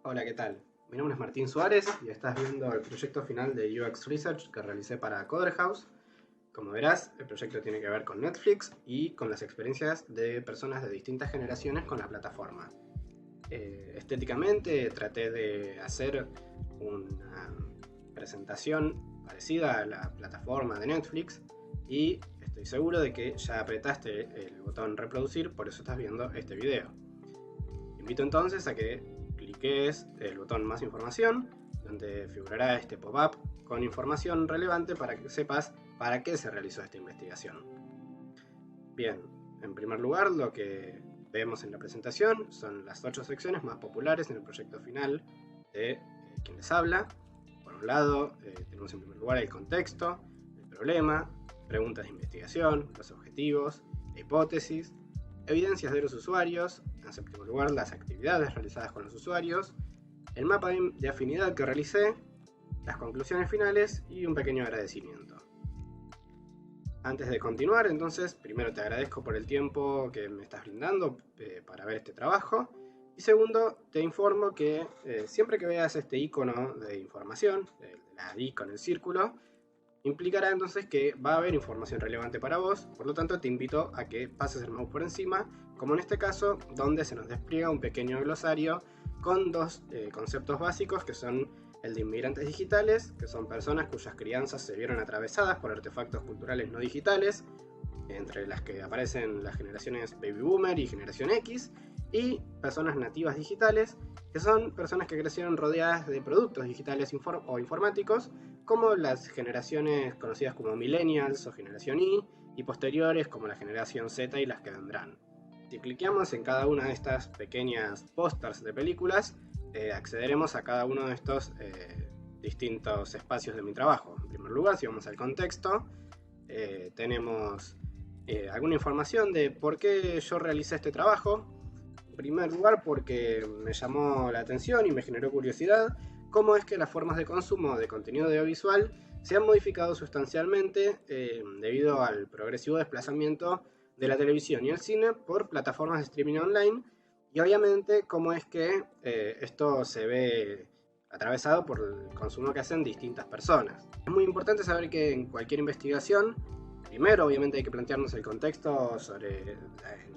Hola, ¿qué tal? Mi nombre es Martín Suárez y estás viendo el proyecto final de UX Research que realicé para Coder House. Como verás, el proyecto tiene que ver con Netflix y con las experiencias de personas de distintas generaciones con la plataforma. Estéticamente traté de hacer una presentación parecida a la plataforma de Netflix y estoy seguro de que ya apretaste el botón reproducir, por eso estás viendo este video. Te invito entonces a que cliques el botón más información, donde figurará este pop-up con información relevante para que sepas para qué se realizó esta investigación. Bien, en primer lugar lo que vemos en la presentación son las 8 secciones más populares en el proyecto final de quien les habla. Por un lado, tenemos en primer lugar el contexto, el problema, preguntas de investigación, los objetivos, la hipótesis, evidencias de los usuarios, en séptimo lugar las actividades realizadas con los usuarios, el mapa de afinidad que realicé, las conclusiones finales y un pequeño agradecimiento. Antes de continuar, entonces, primero te agradezco por el tiempo que me estás brindando para ver este trabajo. Y segundo, te informo que siempre que veas este icono de información, la I con el círculo, implicará entonces que va a haber información relevante para vos, por lo tanto te invito a que pases el mouse por encima, como en este caso, donde se nos despliega un pequeño glosario con dos conceptos básicos que son el de inmigrantes digitales, que son personas cuyas crianzas se vieron atravesadas por artefactos culturales no digitales, entre las que aparecen las generaciones Baby Boomer y Generación X, y personas nativas digitales, que son personas que crecieron rodeadas de productos digitales o informáticos, como las generaciones conocidas como Millennials o Generación y posteriores como la Generación Z y las que vendrán. Si cliqueamos en cada una de estas pequeñas pósters de películas, accederemos a cada uno de estos distintos espacios de mi trabajo. En primer lugar, si vamos al contexto, tenemos alguna información de por qué yo realicé este trabajo. En primer lugar, porque me llamó la atención y me generó curiosidad cómo es que las formas de consumo de contenido audiovisual se han modificado sustancialmente debido al progresivo desplazamiento de la televisión y el cine por plataformas de streaming online, y obviamente cómo es que esto se ve atravesado por el consumo que hacen distintas personas. Es muy importante saber que en cualquier investigación, primero obviamente hay que plantearnos el contexto sobre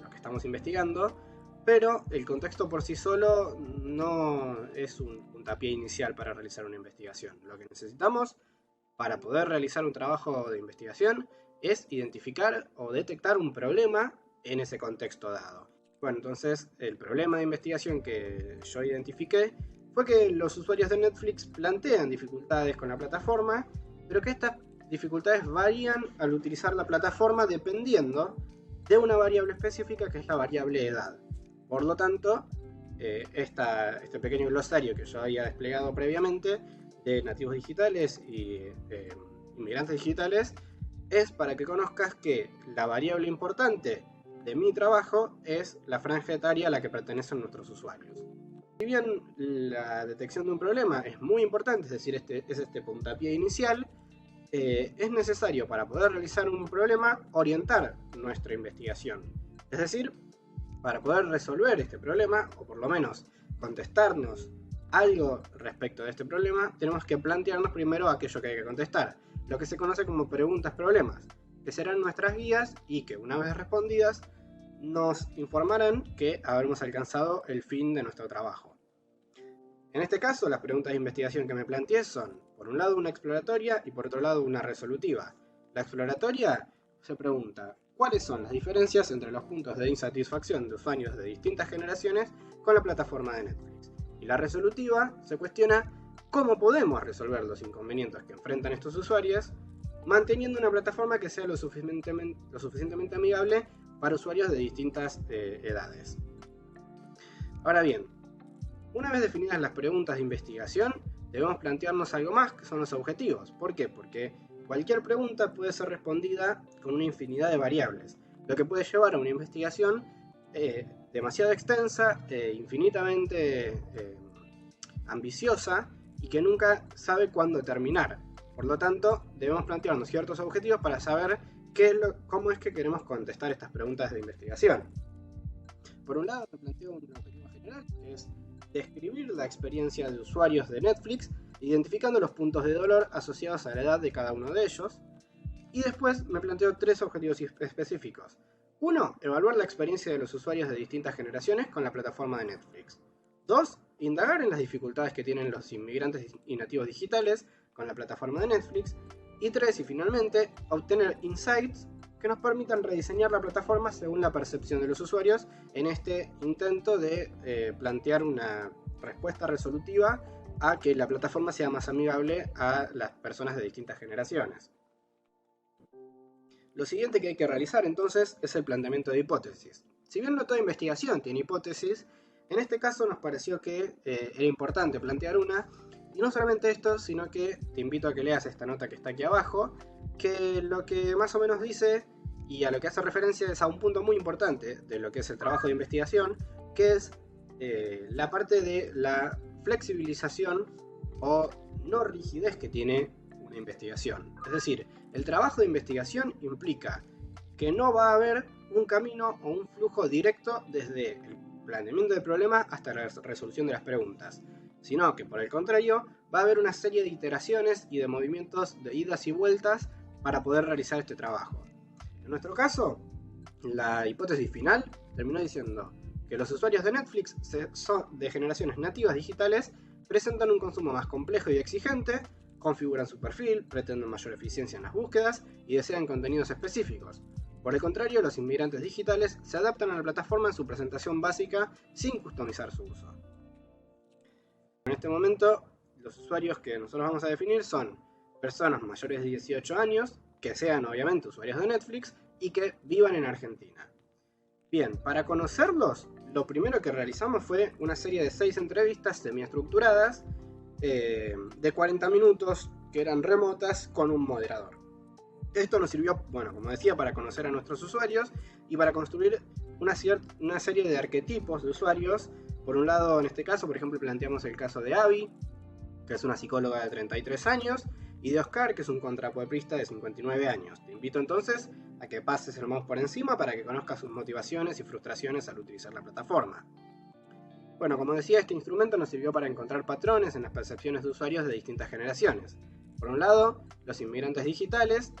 lo que estamos investigando, pero el contexto por sí solo no es un puntapié inicial para realizar una investigación. Lo que necesitamos para poder realizar un trabajo de investigación es identificar o detectar un problema en ese contexto dado. Bueno, entonces el problema de investigación que yo identifiqué fue que los usuarios de Netflix plantean dificultades con la plataforma, pero que estas dificultades varían al utilizar la plataforma dependiendo de una variable específica que es la variable edad. Por lo tanto, este pequeño glosario que yo había desplegado previamente de nativos digitales y inmigrantes digitales es para que conozcas que la variable importante de mi trabajo es la franja etaria a la que pertenecen nuestros usuarios. Si bien la detección de un problema es muy importante, es decir, es este puntapié inicial, es necesario para poder realizar un problema orientar nuestra investigación. Es decir, para poder resolver este problema, o por lo menos contestarnos algo respecto de este problema, tenemos que plantearnos primero aquello que hay que contestar, lo que se conoce como preguntas-problemas, que serán nuestras guías y que una vez respondidas nos informarán que habremos alcanzado el fin de nuestro trabajo. En este caso, las preguntas de investigación que me planteé son, por un lado, una exploratoria y por otro lado, una resolutiva. La exploratoria se pregunta, ¿cuáles son las diferencias entre los puntos de insatisfacción de usuarios de distintas generaciones con la plataforma de Netflix? Y la resolutiva se cuestiona cómo podemos resolver los inconvenientes que enfrentan estos usuarios manteniendo una plataforma que sea lo suficientemente amigable para usuarios de distintas edades. Ahora bien, una vez definidas las preguntas de investigación, debemos plantearnos algo más, que son los objetivos. ¿Por qué? Porque cualquier pregunta puede ser respondida con una infinidad de variables, lo que puede llevar a una investigación demasiado extensa, infinitamente ambiciosa y que nunca sabe cuándo terminar. Por lo tanto, debemos plantearnos ciertos objetivos para saber cómo es que queremos contestar estas preguntas de investigación. Por un lado, me planteo un objetivo general, que es describir la experiencia de usuarios de Netflix, identificando los puntos de dolor asociados a la edad de cada uno de ellos. Y después me planteo 3 objetivos específicos. 1. Evaluar la experiencia de los usuarios de distintas generaciones con la plataforma de Netflix. 2. Indagar en las dificultades que tienen los inmigrantes y nativos digitales con la plataforma de Netflix. Y 3. Y finalmente, obtener insights que nos permitan rediseñar la plataforma según la percepción de los usuarios en este intento de plantear una respuesta resolutiva a que la plataforma sea más amigable a las personas de distintas generaciones. Lo siguiente que hay que realizar entonces es el planteamiento de hipótesis. Si bien no toda investigación tiene hipótesis, en este caso nos pareció que era importante plantear una, y no solamente esto, sino que te invito a que leas esta nota que está aquí abajo, que lo que más o menos dice y a lo que hace referencia es a un punto muy importante de lo que es el trabajo de investigación, que es la parte de la flexibilización o no rigidez que tiene una investigación. Es decir, el trabajo de investigación implica que no va a haber un camino o un flujo directo desde el planteamiento del problema hasta la resolución de las preguntas, sino que por el contrario va a haber una serie de iteraciones y de movimientos de idas y vueltas para poder realizar este trabajo. En nuestro caso, la hipótesis final terminó diciendo que los usuarios de Netflix de generaciones nativas digitales presentan un consumo más complejo y exigente, configuran su perfil, pretenden mayor eficiencia en las búsquedas y desean contenidos específicos. Por el contrario, los inmigrantes digitales se adaptan a la plataforma en su presentación básica sin customizar su uso. En este momento, los usuarios que nosotros vamos a definir son personas mayores de 18 años, que sean obviamente usuarios de Netflix y que vivan en Argentina. Bien, para conocerlos, lo primero que realizamos fue una serie de 6 entrevistas semiestructuradas de 40 minutos que eran remotas con un moderador. Esto nos sirvió, bueno, como decía, para conocer a nuestros usuarios y para construir una serie de arquetipos de usuarios. Por un lado, en este caso, por ejemplo, planteamos el caso de Abby, que es una psicóloga de 33 años, y de Oscar, que es un contrapueblista de 59 años. Te invito entonces a que pases el mouse por encima para que conozcas sus motivaciones y frustraciones al utilizar la plataforma. Bueno, como decía, este instrumento nos sirvió para encontrar patrones en las percepciones de usuarios de distintas generaciones. Por un lado, los inmigrantes digitales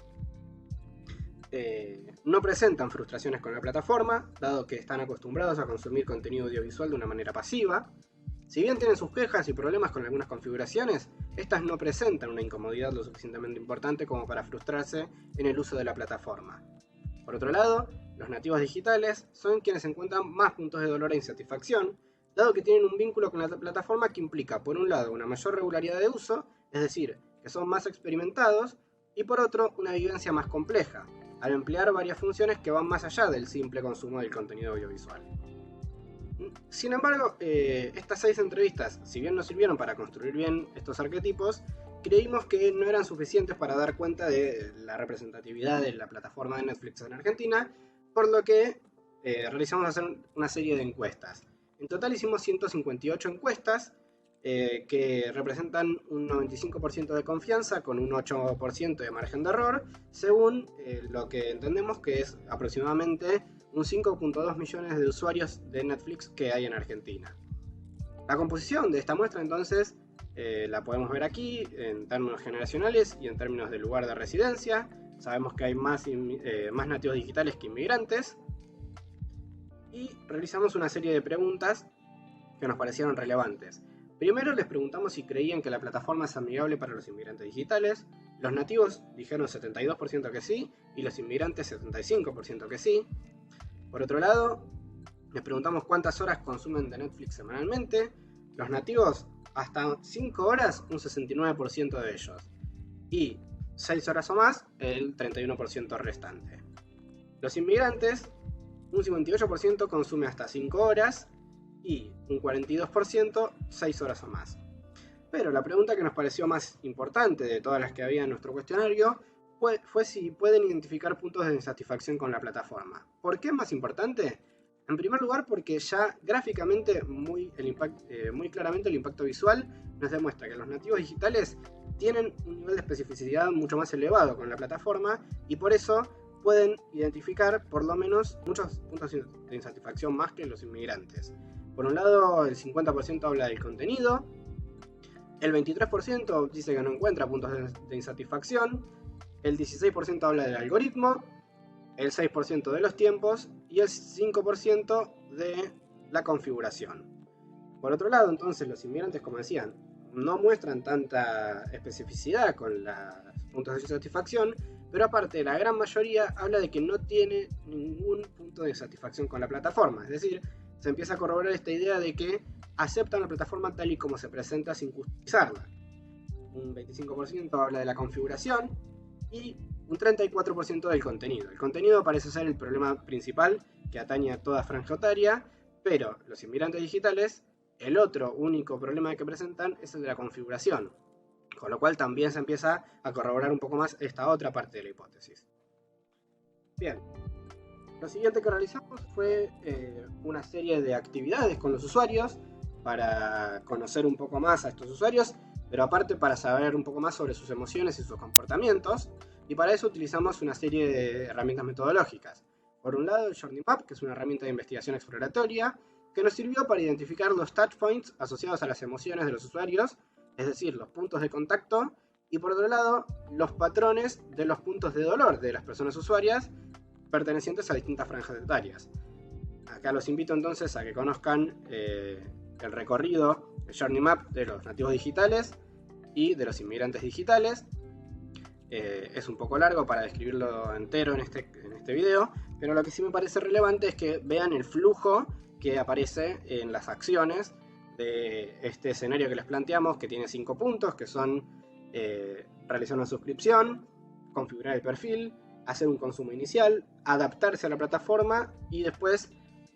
no presentan frustraciones con la plataforma, dado que están acostumbrados a consumir contenido audiovisual de una manera pasiva. Si bien tienen sus quejas y problemas con algunas configuraciones, estas no presentan una incomodidad lo suficientemente importante como para frustrarse en el uso de la plataforma. Por otro lado, los nativos digitales son quienes encuentran más puntos de dolor e insatisfacción, dado que tienen un vínculo con la plataforma que implica, por un lado, una mayor regularidad de uso, es decir, que son más experimentados, y por otro, una vivencia más compleja, al emplear varias funciones que van más allá del simple consumo del contenido audiovisual. Sin embargo, estas 6 entrevistas, si bien nos sirvieron para construir bien estos arquetipos, creímos que no eran suficientes para dar cuenta de la representatividad de la plataforma de Netflix en Argentina, por lo que realizamos hacer una serie de encuestas. En total hicimos 158 encuestas que representan un 95% de confianza con un 8% de margen de error, según lo que entendemos que es aproximadamente un 5.2 millones de usuarios de Netflix que hay en Argentina. La composición de esta muestra entonces la podemos ver aquí en términos generacionales y en términos de lugar de residencia. Sabemos que hay más nativos digitales que inmigrantes. Y realizamos una serie de preguntas que nos parecieron relevantes. Primero les preguntamos si creían que la plataforma es amigable para los inmigrantes digitales. Los nativos dijeron 72% que sí y los inmigrantes 75% que sí. Por otro lado, les preguntamos cuántas horas consumen de Netflix semanalmente. Los nativos hasta 5 horas, un 69% de ellos. Y 6 horas o más, el 31% restante. Los inmigrantes, un 58% consume hasta 5 horas y un 42% 6 horas o más. Pero la pregunta que nos pareció más importante de todas las que había en nuestro cuestionario fue si pueden identificar puntos de insatisfacción con la plataforma. ¿Por qué es más importante? En primer lugar porque ya gráficamente muy claramente el impacto visual nos demuestra que los nativos digitales tienen un nivel de especificidad mucho más elevado con la plataforma y por eso pueden identificar por lo menos muchos puntos de insatisfacción más que los inmigrantes. Por un lado, el 50% habla del contenido, el 23% dice que no encuentra puntos de insatisfacción, el 16% habla del algoritmo, el 6% de los tiempos y el 5% de la configuración. Por otro lado, entonces, los inmigrantes, como decían, no muestran tanta especificidad con los puntos de insatisfacción, pero aparte la gran mayoría habla de que no tiene ningún punto de satisfacción con la plataforma. Es decir, se empieza a corroborar esta idea de que aceptan la plataforma tal y como se presenta sin customizarla. Un 25% habla de la configuración y un 34% del contenido. El contenido parece ser el problema principal que atañe a toda franja etaria, pero los inmigrantes digitales, el otro único problema que presentan es el de la configuración, con lo cual también se empieza a corroborar un poco más esta otra parte de la hipótesis. Bien, lo siguiente que realizamos fue una serie de actividades con los usuarios para conocer un poco más a estos usuarios, pero aparte para saber un poco más sobre sus emociones y sus comportamientos, y para eso utilizamos una serie de herramientas metodológicas. Por un lado, el Journey Map, que es una herramienta de investigación exploratoria, que nos sirvió para identificar los touchpoints asociados a las emociones de los usuarios, es decir, los puntos de contacto, y por otro lado, los patrones de los puntos de dolor de las personas usuarias pertenecientes a distintas franjas etarias. Acá los invito entonces a que conozcan el recorrido, el Journey Map de los nativos digitales y de los inmigrantes digitales. Es un poco largo para describirlo entero en este video, pero lo que sí me parece relevante es que vean el flujo que aparece en las acciones de este escenario que les planteamos, que tiene 5 puntos, que son realizar una suscripción, configurar el perfil, hacer un consumo inicial, adaptarse a la plataforma y después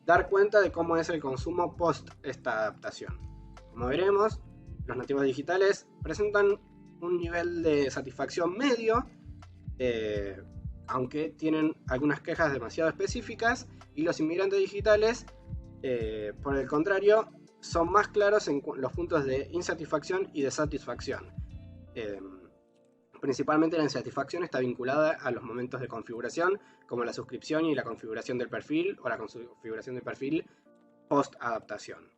dar cuenta de cómo es el consumo post esta adaptación. Como veremos, los nativos digitales presentan un nivel de satisfacción medio, aunque tienen algunas quejas demasiado específicas, y los inmigrantes digitales, por el contrario, son más claros en los puntos de insatisfacción y de satisfacción. Principalmente la insatisfacción está vinculada a los momentos de configuración, como la suscripción y la configuración del perfil, o la configuración del perfil post adaptación.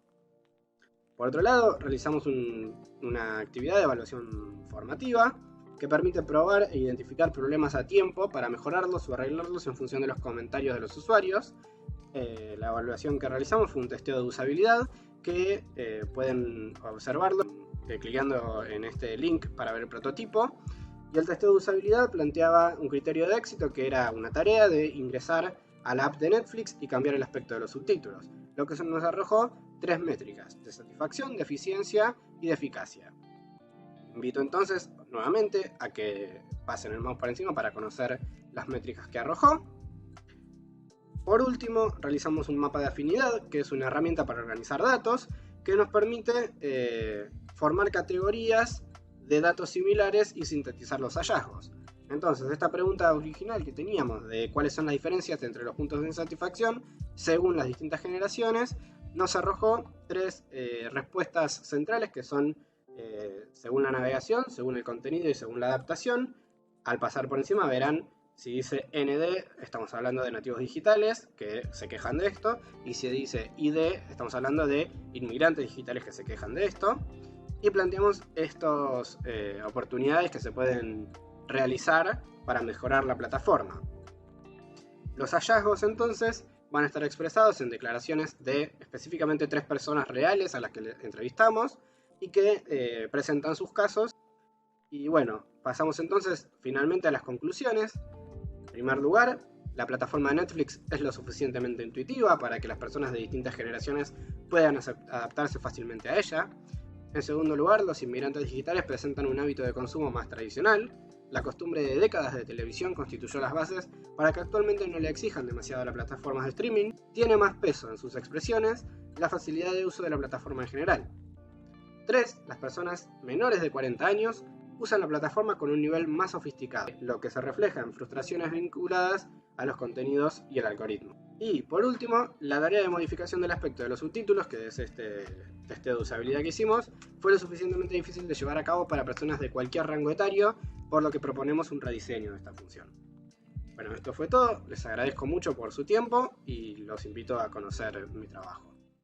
Por otro lado, realizamos una actividad de evaluación formativa que permite probar e identificar problemas a tiempo para mejorarlos o arreglarlos en función de los comentarios de los usuarios. La evaluación que realizamos fue un testeo de usabilidad que pueden observarlo clicando en este link para ver el prototipo. Y el testeo de usabilidad planteaba un criterio de éxito que era una tarea de ingresar a la app de Netflix y cambiar el aspecto de los subtítulos, lo que nos arrojó 3 métricas: de satisfacción, de eficiencia y de eficacia. Invito entonces nuevamente a que pasen el mouse por encima para conocer las métricas que arrojó. Por último, realizamos un mapa de afinidad, que es una herramienta para organizar datos, que nos permite formar categorías de datos similares y sintetizar los hallazgos. Entonces, esta pregunta original que teníamos de cuáles son las diferencias entre los puntos de insatisfacción según las distintas generaciones, nos arrojó 3 respuestas centrales que son según la navegación, según el contenido y según la adaptación. Al pasar por encima verán si dice ND, estamos hablando de nativos digitales que se quejan de esto, y si dice ID, estamos hablando de inmigrantes digitales que se quejan de esto. Y planteamos estas oportunidades que se pueden realizar para mejorar la plataforma. Los hallazgos entonces van a estar expresados en declaraciones de específicamente 3 personas reales a las que entrevistamos y que presentan sus casos. Y bueno, pasamos entonces finalmente a las conclusiones. En primer lugar, la plataforma de Netflix es lo suficientemente intuitiva para que las personas de distintas generaciones puedan adaptarse fácilmente a ella. En segundo lugar, los inmigrantes digitales presentan un hábito de consumo más tradicional. La costumbre de décadas de televisión constituyó las bases para que actualmente no le exijan demasiado a las plataformas de streaming. Tiene más peso en sus expresiones la facilidad de uso de la plataforma en general. 3. Las personas menores de 40 años usan la plataforma con un nivel más sofisticado, lo que se refleja en frustraciones vinculadas a los contenidos y el algoritmo. Y por último, la tarea de modificación del aspecto de los subtítulos, que es este testeo de usabilidad que hicimos, fue lo suficientemente difícil de llevar a cabo para personas de cualquier rango etario, por lo que proponemos un rediseño de esta función. Bueno, esto fue todo, les agradezco mucho por su tiempo y los invito a conocer mi trabajo.